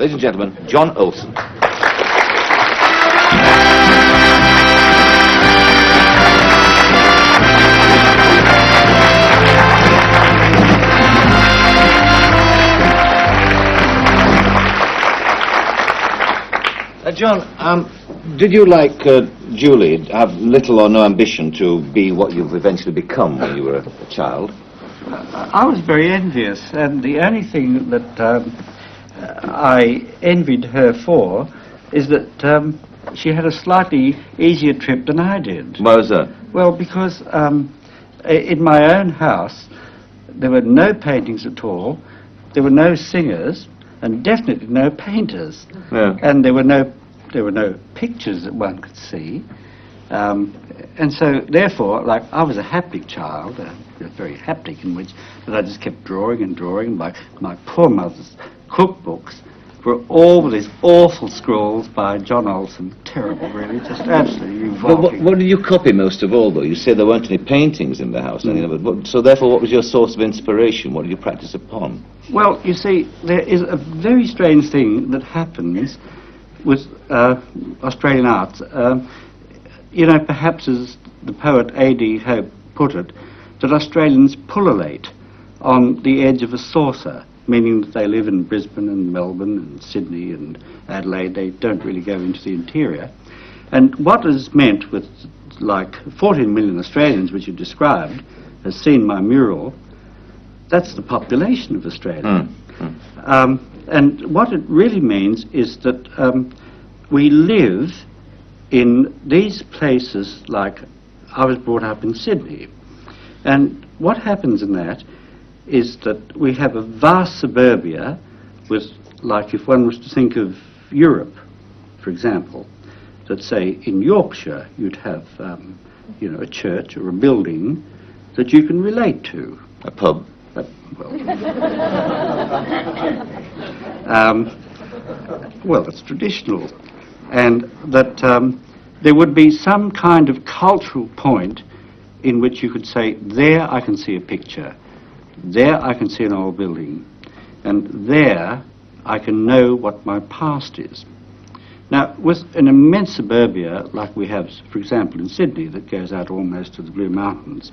Ladies and gentlemen, John Olsen. John, did you, like Julie, have little or no ambition to be what you've eventually become when you were a child? I was very envious, and the only thing that I envied her for is that she had a slightly easier trip than I did. Why was that? Well, because in my own house there were no paintings at all, there were no singers, and definitely no painters. Yeah. And there were no pictures that one could see. And so, therefore, like, I was a haptic child, very haptic, in which that I just kept drawing and drawing. My poor mother's cookbooks were all with these awful scrawls by John Olsen. Terrible, really, just absolutely revolting. What did you copy most of all, though? You said there weren't any paintings in the house. So, therefore, what was your source of inspiration? What did you practice upon? Well, you see, there is a very strange thing that happens with Australian arts. You know, perhaps as the poet A.D. Hope put it, that Australians pullulate on the edge of a saucer, meaning that they live in Brisbane and Melbourne and Sydney and Adelaide. They don't really go into the interior. And what is meant with, like, 14 million Australians, which you described, has seen my mural, that's the population of Australia. And what it really means is that we live in these places, like I was brought up in Sydney. And what happens in that is that we have a vast suburbia with, like, if one was to think of Europe, for example, that say in Yorkshire you'd have, you know, a church or a building that you can relate to. A pub? Well, it's traditional, and that there would be some kind of cultural point in which you could say, there I can see a picture, there I can see an old building, and there I can know what my past is. Now, with an immense suburbia like we have, for example, in Sydney, that goes out almost to the Blue Mountains,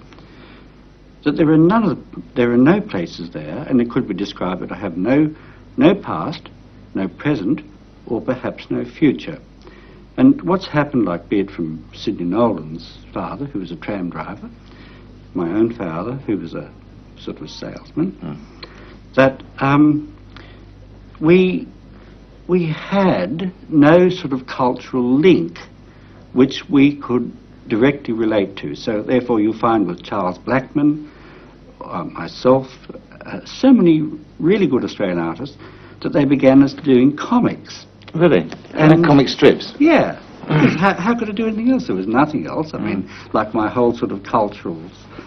that there are no places there, and it could be described that I have no past, no present, or perhaps no future. And what's happened, like, be it from Sidney Nolan's father, who was a tram driver, my own father, who was a sort of salesman, that we had no sort of cultural link which we could directly relate to. So therefore you'll find with Charles Blackman, myself, so many really good Australian artists, that they began as doing comics. Really? And comic strips? Yeah. How could I do anything else? There was nothing else. I mean, like, my whole sort of cultural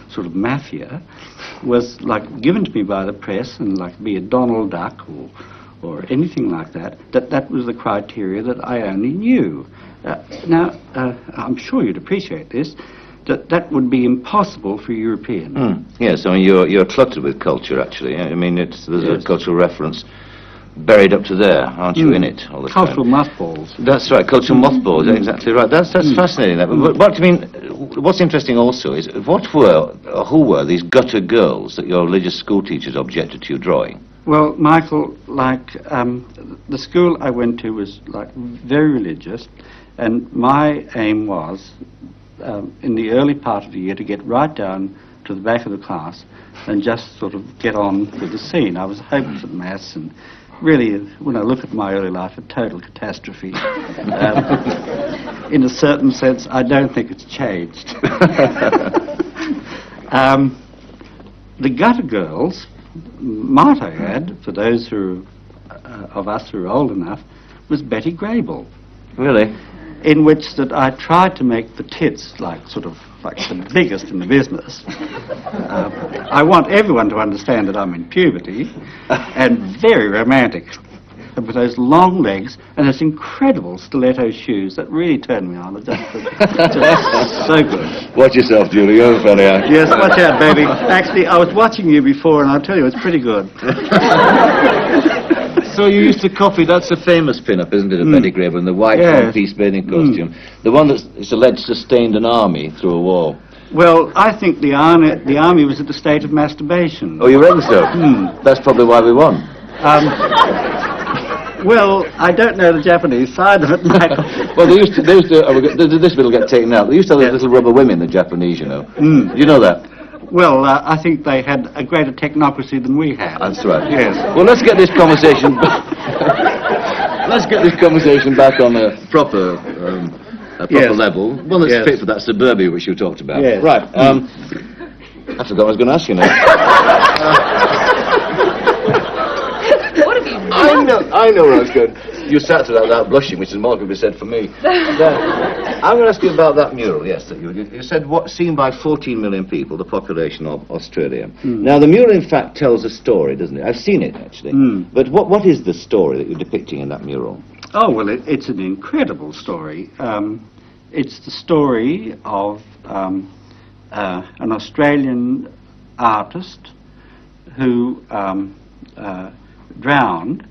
sort of mafia was, like, given to me by the press, and, like, be it Donald Duck or anything like that, that was the criteria that I only knew. Now, I'm sure you'd appreciate this, that would be impossible for a European. Yes, I mean, you're cluttered with culture, actually. I mean, there's a cultural reference buried up to there, aren't you, in it all the time? Cultural mothballs. That's right, cultural mothballs, exactly right. That's fascinating. But what I mean, what's interesting also is, who were these gutter girls that your religious school teachers objected to you drawing? Well, Michael, like, the school I went to was, like, very religious, and my aim was, in the early part of the year, to get right down to the back of the class and just sort of get on with the scene. I was hopeless at maths, and really, when I look at my early life, a total catastrophe. In a certain sense, I don't think it's changed. The gutter girls, might I add, for those who of us who are old enough, was Betty Grable. Really? In which that I tried to make the tits like the biggest in the business. I want everyone to understand that I'm in puberty, and very romantic, with those long legs and those incredible stiletto shoes that really turned me on. Just so good. Watch yourself, Julie. You're funny. Yes, watch out, baby. Actually, I was watching you before, and I'll tell you, it's pretty good. so you used to copy, that's a famous pin-up, isn't it, of Betty Grable in the white Yes. one-piece bathing costume. The one that's alleged sustained an army through a war. Well, I think the army was at the state of masturbation. Oh, you reckon so? That's probably why we won. Well, I don't know the Japanese side of it, Michael. Well, they used to this bit will get taken out. They used to have those little rubber women, the Japanese, you know. You know that? Well, I think they had a greater technocracy than we had. That's right. Yes. Well, let's get this conversation. Let's get this conversation back on a proper level. One that's fit for that suburbia which you talked about. Yes. Right. I forgot what I was going to ask you now. I know where I was going. You sat there without blushing, which is more could be said for me. I'm going to ask you about that mural, yes, that you said seen by 14 million people, the population of Australia. Now, the mural, in fact, tells a story, doesn't it? I've seen it, actually. But what is the story that you're depicting in that mural? Oh, well, it's an incredible story. It's the story of an Australian artist who drowned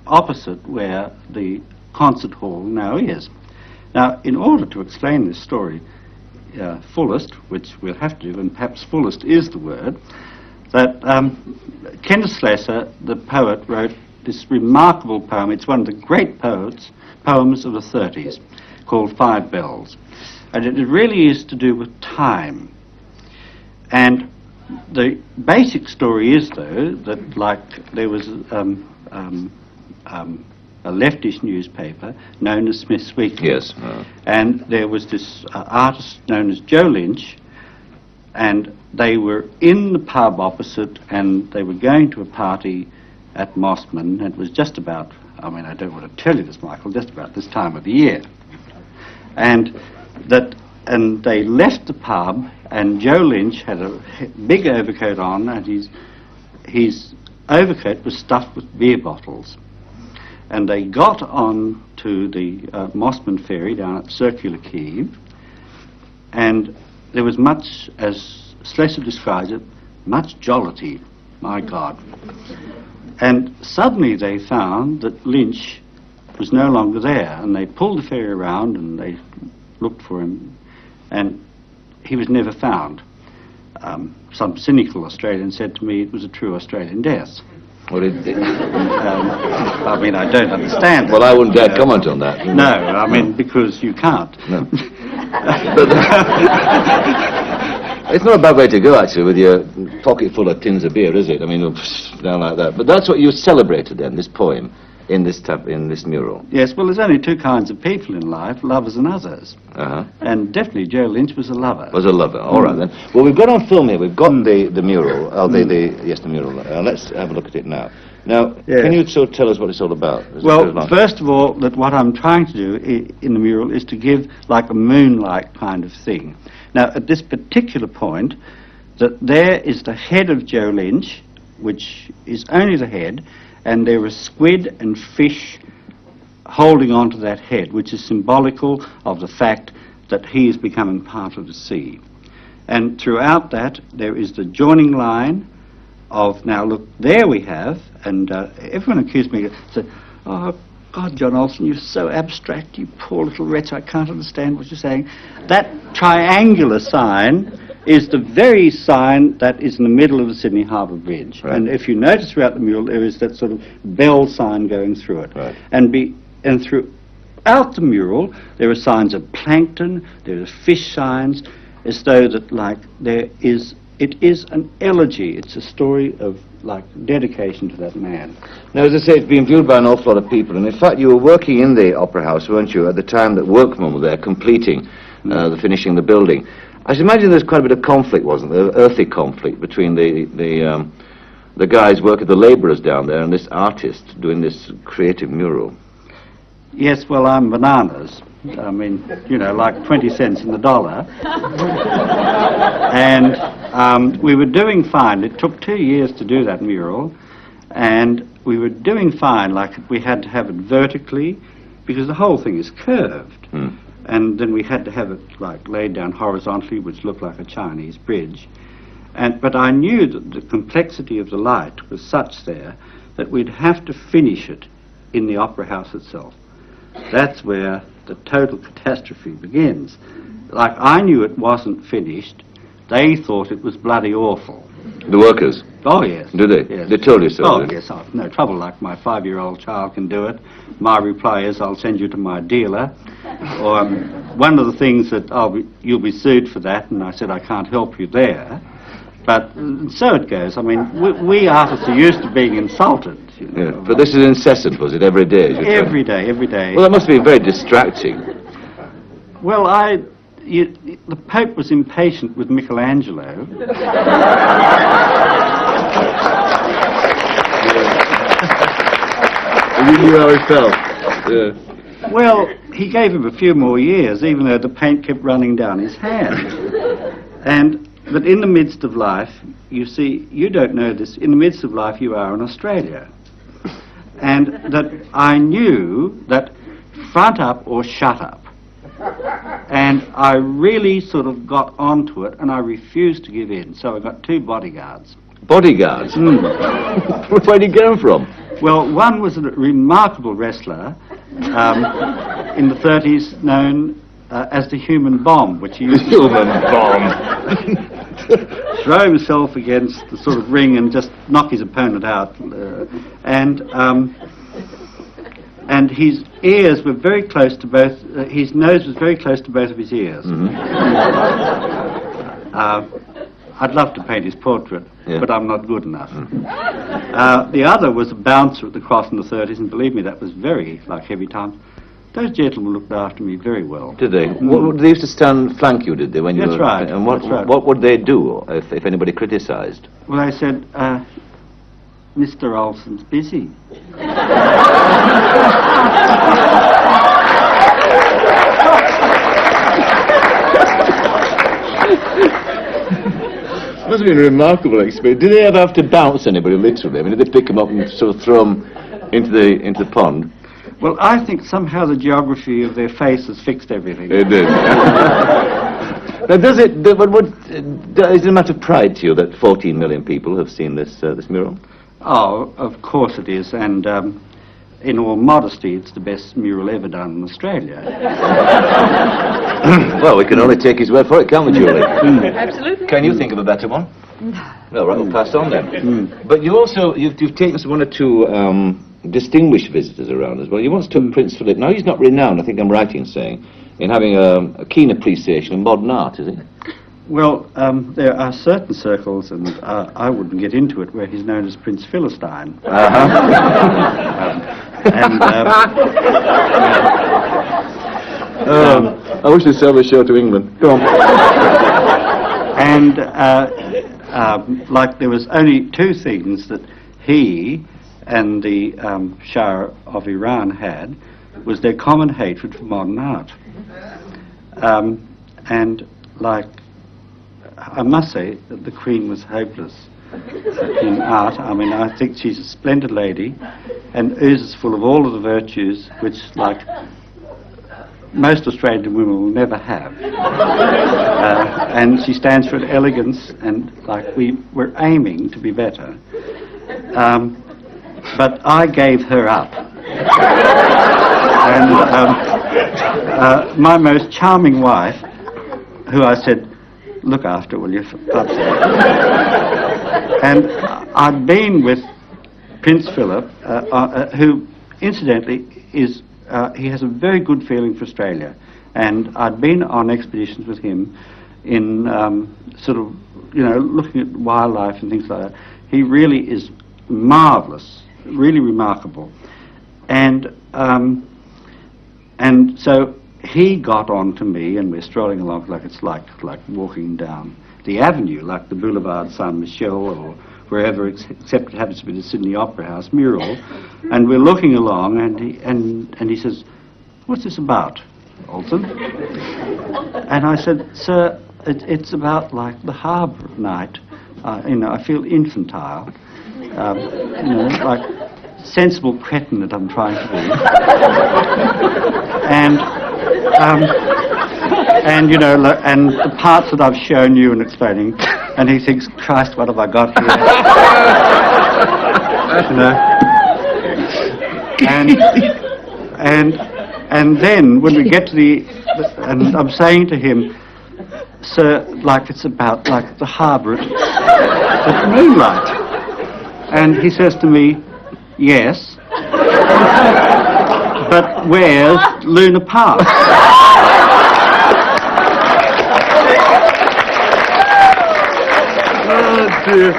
opposite where the concert hall now is. Now, in order to explain this story fullest, which we'll have to do, and perhaps fullest is the word, that Kenneth Slessor, the poet, wrote this remarkable poem. It's one of the great poems of the 30s, called Five Bells. And it really is to do with time. And the basic story is, though, that there was a leftish newspaper known as Smith's Weekly. Yes. And there was this artist known as Joe Lynch, and they were in the pub opposite, and they were going to a party at Mossman. It was just about, I mean, I don't want to tell you this, Michael, just about this time of the year. And they left the pub, and Joe Lynch had a big overcoat on, and his overcoat was stuffed with beer bottles. And they got on to the Mossman ferry down at Circular Quay, and there was much, as Slessor describes it, much jollity, my God. And suddenly they found that Lynch was no longer there, and they pulled the ferry around and they looked for him, and he was never found. Some cynical Australian said to me it was a true Australian death. Well, I mean, I don't understand. Well, I wouldn't dare comment on that. No, I mean, because you can't. No. It's not a bad way to go, actually, with your pocket full of tins of beer, is it? I mean, down like that. But that's what you celebrated then, this poem, in this mural. Yes, well, there's only two kinds of people in life, lovers and others. And definitely Joe Lynch was a lover. Was a lover, all right then. Well, we've got on film here, we've got the mural, yes, the mural. Let's have a look at it now. Now, can you sort of tell us what it's all about? Well, first of all, that what I'm trying to do in the mural is to give like a moonlight kind of thing. Now, at this particular point, that there is the head of Joe Lynch, which is only the head, and there are squid and fish holding on to that head, which is symbolical of the fact that he is becoming part of the sea. And throughout that, there is the joining line of, now look, there we have, and everyone accused me, said, oh, God, John Olsen, you're so abstract, you poor little wretch, I can't understand what you're saying. That triangular sign is the very sign that is in the middle of the Sydney Harbour Bridge. Right. And if you notice throughout the mural, there is that sort of bell sign going through it. Right. And throughout the mural, there are signs of plankton, there are fish signs, as though that, like, it is an elegy. It's a story of, like, dedication to that man. Now, as I say, it's been viewed by an awful lot of people, and in fact, you were working in the Opera House, weren't you, at the time that workmen were there completing, finishing the building. I should imagine there's quite a bit of conflict, wasn't there? Earthy conflict between the guys working, the labourers down there, and this artist doing this creative mural. Yes, well, I'm bananas. I mean, you know, like 20 cents in the dollar. And we were doing fine. It took 2 years to do that mural, and we were doing fine. Like, we had to have it vertically, because the whole thing is curved. And then we had to have it, like, laid down horizontally, which looked like a Chinese bridge. But I knew that the complexity of the light was such there that we'd have to finish it in the Opera House itself. That's where the total catastrophe begins. Like, I knew it wasn't finished. They thought it was bloody awful. The workers? Oh, yes. Did they? Yes. They told you so? Oh, yes. I've no trouble. Like, my 5-year-old child can do it. My reply is, I'll send you to my dealer. Or one of the things that you'll be sued for that, and I said, I can't help you there. But so it goes. I mean, we artists are used to being insulted. You know. Yeah. But this is incessant, was it? Every day? Every day, every day. Well, that must be very distracting. Well, the Pope was impatient with Michelangelo. You knew how he felt. Yeah. Well, he gave him a few more years, even though the paint kept running down his hand. But in the midst of life, you see, you don't know this, in the midst of life you are in Australia. And that I knew that front up or shut up. And I really sort of got onto it, and I refused to give in. So I got 2 bodyguards. Bodyguards? Where did you get them from? Well, one was a remarkable wrestler in the 30s, known as the human bomb, which he used to Human bomb. throw himself against the sort of ring and just knock his opponent out. And his ears were very close to both, his nose was very close to both of his ears. I'd love to paint his portrait, but I'm not good enough. The other was a bouncer at the Cross in the 30s, and believe me, that was very, like, heavy times. Those gentlemen looked after me very well. Did they? They used to stand flank you, did they? When you That's were, right. And what would they do if anybody criticised? Well, I said, Mr. Olsen's busy. Must have been a remarkable experience. Did they ever have to bounce anybody, literally? I mean, did they pick them up and sort of throw them into the pond? Well, I think somehow the geography of their faces fixed everything. It did. Now, is it a matter of pride to you that 14 million people have seen this mural? Oh, of course it is, and in all modesty, it's the best mural ever done in Australia. Well, we can only take his word for it, can't we, Julie? Absolutely. Can you think of a better one? No, right, we'll pass on then. But you also, you've taken 1 or 2 distinguished visitors around as well. You once took Prince Philip. Now, he's not renowned, I think I'm right in saying, in having a keen appreciation of modern art, is he? Well, there are certain circles, and I wouldn't get into it, where he's known as Prince Philistine. I wish they'd sell the show to England. Go on. And like, there was only 2 things that he and the Shah of Iran had, was their common hatred for modern art. And, like, I must say that the Queen was hopeless in art. I mean, I think she's a splendid lady and oozes full of all of the virtues which, like, most Australian women will never have. And she stands for elegance, and, like, we're aiming to be better. But I gave her up. And my most charming wife, who I said, look after, will you, for God's sake? And I'd been with Prince Philip, who, incidentally, is, he has a very good feeling for Australia. And I'd been on expeditions with him in sort of, you know, looking at wildlife and things like that. He really is marvellous, really remarkable. And so he got on to me, and we're strolling along like it's like walking down the avenue, like the Boulevard Saint-Michel or wherever, except it happens to be the Sydney Opera House mural. And we're looking along, and he says, "What's this about, Olsen?" And I said, "Sir, it's about, like, the harbour at night. You know, I feel infantile. You know, like sensible cretin that I'm trying to be." And you know, and the parts that I've shown you and explaining, and he thinks, "Christ, what have I got here?" You know. And then when we get to and I'm saying to him, sir, like it's about like the harbour at moonlight. And he says to me, yes, but where's Luna Park? Oh dear.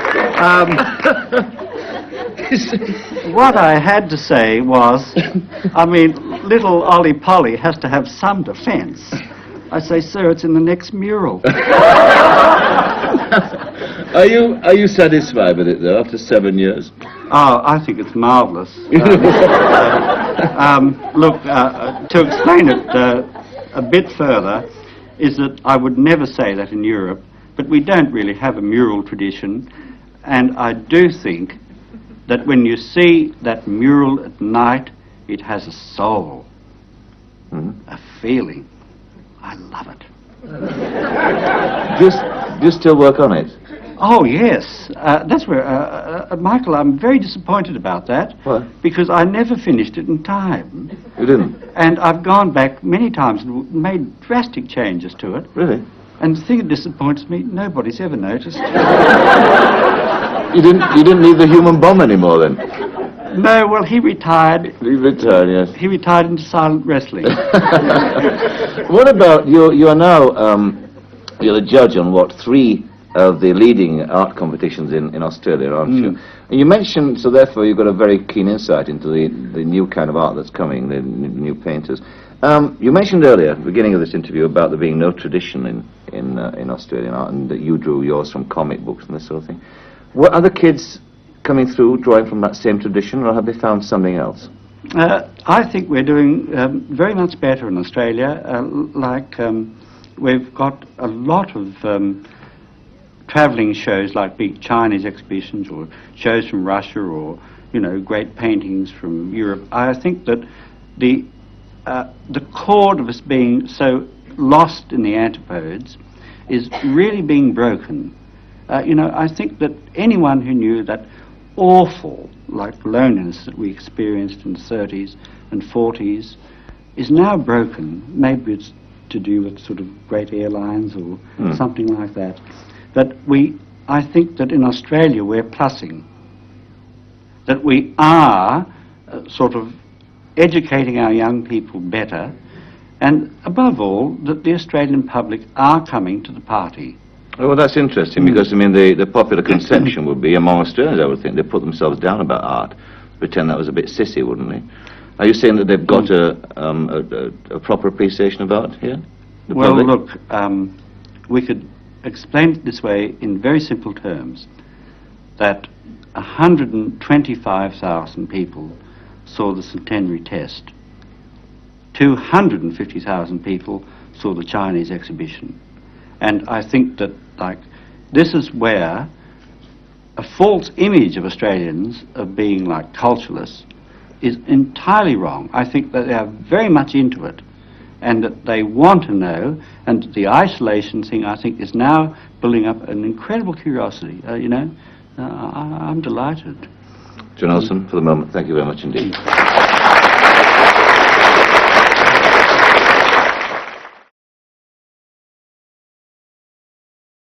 What I had to say was, I mean, little Ollie Polly has to have some defence. I say, sir, it's in the next mural. Are you satisfied with it though after 7 years? Oh, I think it's marvellous. Look, to explain it a bit further, is that I would never say that in Europe, but we don't really have a mural tradition, and I do think that when you see that mural at night, it has a soul, a feeling. I love it. Do you still work on it? Oh, yes. That's where, Michael, I'm very disappointed about that. What? Because I never finished it in time. You didn't? And I've gone back many times and made drastic changes to it. Really? And the thing that disappoints me, nobody's ever noticed. You didn't need the human bomb anymore then? No, well, he retired. He retired, yes. He retired into silent wrestling. What about, you are now, you're the judge on what, 3 of the leading art competitions in Australia, aren't you? And you mentioned, so therefore you've got a very keen insight into the new kind of art that's coming, the new painters. You mentioned earlier, at the beginning of this interview, about there being no tradition in Australian art, and that you drew yours from comic books and this sort of thing. What other kids coming through drawing from that same tradition, or have they found something else? I think we're doing very much better in Australia. We've got a lot of travelling shows, like big Chinese exhibitions or shows from Russia, or great paintings from Europe. I think that the chord of us being so lost in the antipodes is really being broken. I think that anyone who knew that awful loneliness that we experienced in the 30s and 40s is now broken. Maybe it's to do with sort of great airlines or something like that. But I think that in Australia we're plussing. That we are sort of educating our young people better, and above all, that the Australian public are coming to the party. Oh, well, that's interesting, because, I mean, the popular conception would be, among Australians, I would think, they put themselves down about art, pretend that was a bit sissy, wouldn't they? Are you saying that they've got a proper appreciation of art here? Well, look, we could explain it this way in very simple terms, that 125,000 people saw the centenary test. 250,000 people saw the Chinese exhibition. And I think that, this is where a false image of Australians of being culturalists is entirely wrong. I think that they are very much into it, and that they want to know, and the isolation thing, I think, is now building up an incredible curiosity. I'm delighted. John Olsen, for the moment, thank you very much indeed.